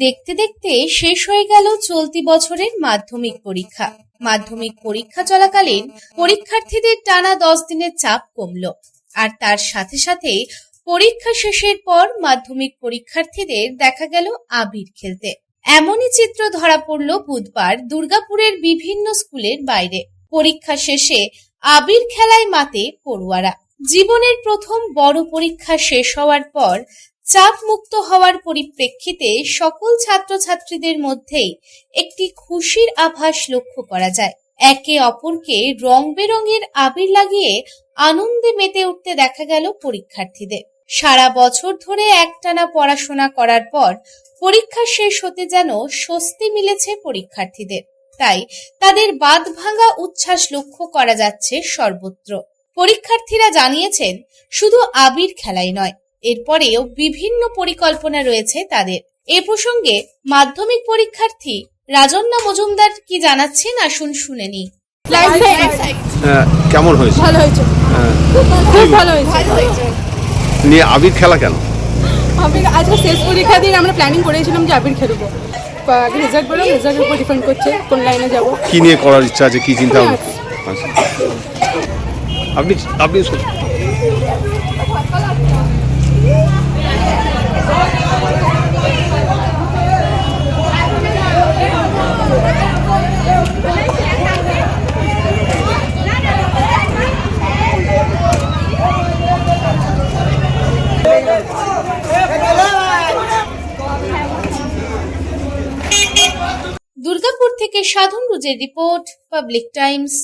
দেখতে দেখতে শেষ হয়ে গেল চলতি বছরের মাধ্যমিক পরীক্ষা। মাধ্যমিক পরীক্ষা চলাকালীন পরীক্ষার্থীদের টানা 10 দিনের চাপ কমল, আর তার সাথে সাথে পরীক্ষা শেষের পর মাধ্যমিক পরীক্ষার্থীদের দেখা গেল আবির খেলতে। এমনই চিত্র ধরা পড়ল বুধবার দুর্গাপুরের বিভিন্ন স্কুলের বাইরে। পরীক্ষা শেষে আবির খেলায় মাতে পড়ুয়ারা। জীবনের প্রথম বড় পরীক্ষা শেষ হওয়ার পর চাপ মুক্ত হওয়ার পরিপ্রেক্ষিতে সকল ছাত্রছাত্রীদের মধ্যেই একটি খুশির আভাস লক্ষ্য করা যায়। একে অপরকে রং বেরঙের আবির লাগিয়ে আনন্দে মেতে উঠতে দেখা গেল পরীক্ষার্থীদের। সারা বছর ধরে একটানা পড়াশোনা করার পর পরীক্ষা শেষ হতে যেন স্বস্তি মিলেছে পরীক্ষার্থীদের। তাই তাদের বাঁধ ভাঙা উচ্ছ্বাস লক্ষ্য করা যাচ্ছে সর্বত্র। পরীক্ষার্থীরা জানিয়েছেন, শুধু আবির খেলাই নয়, এরপরেও বিভিন্ন পরিকল্পনা রয়েছে তাদের। এ প্রসঙ্গে মাধ্যমিক পরীক্ষার্থী রাজন্না মজুমদার কি জানাচ্ছেন, আসুন শুনে নিই। কেমন হয়েছে? ভালো হয়েছে, খুব ভালো হয়েছে। নিয়ে আবির খেলা কেন? আবির আজকে শেষ পরীক্ষা দিন আমরা প্ল্যানিং করেছিলাম যে আবির খেলবো। রেজাল্ট বলো, রেজাল্টের উপর ডিপেন্ড করছে কোন লাইনে যাব। কি নিয়ে করার ইচ্ছা আছে, কি চিন্তা ভাবনা? আপনি আপনি দুর্গাপুর থেকে সাধন রুজের report, Public Times.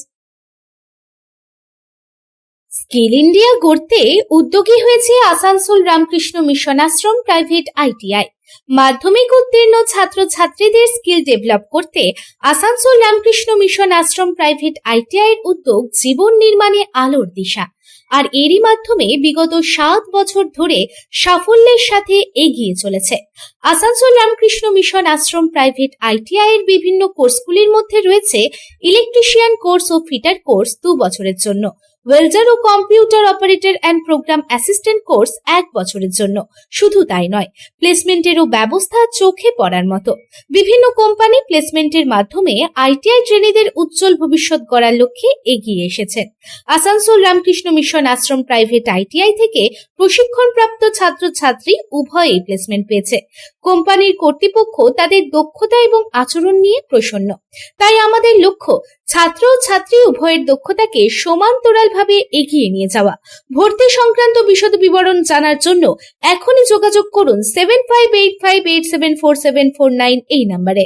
Skill India গড়তে উদ্যোগী হয়েছে Asansol Ramakrishna Mission Ashram private ITI. মাধ্যমিক উত্তীর্ণ ছাত্রছাত্রীদের স্কিল ডেভেলপ করতে Asansol Ramakrishna Mission Ashram private ITI এর উদ্যোগ জীবন নির্মাণে আলোর দিশা। আর এরই মাধ্যমে বিগত 7 বছর ধরে সাফল্যের সাথে এগিয়ে চলেছে। Asansol Ramakrishna Mission Ashram private ITI এর বিভিন্ন কোর্সগুলির মধ্যে রয়েছে ইলেকট্রিশিয়ান কোর্স ও ফিটার কোর্স 2 বছরের জন্য, ওয়েল্ডার ও computer operator and program assistant course 1 বছরের জন্য। শুধু তাই নয়, প্লেসমেন্টেরও ব্যবস্থা চোখে পড়ার মতো। বিভিন্ন কোম্পানি প্লেসমেন্টের মাধ্যমে আইটিআই ট্রেনিদের উজ্জ্বল ভবিষ্যৎ গড়ার লক্ষ্যে এগিয়ে এসেছেন। Asansol Ramakrishna Mission Ashram private ITI থেকে প্রশিক্ষণপ্রাপ্ত ছাত্রছাত্রী উভয়েই প্লেসমেন্ট পেয়েছে। কোম্পানির কর্তৃপক্ষ তাদের দক্ষতা এবং আচরণ নিয়ে প্রসন্ন। তাই আমাদের লক্ষ্য ছাত্র ও ছাত্রী উভয়ের দক্ষতাকে সমান্তরালভাবে এগিয়ে নিয়ে যাওয়া। ভর্তি সংক্রান্ত বিশদ বিবরণ জানার জন্য এখনই যোগাযোগ করুন 7585874749 এই নম্বরে।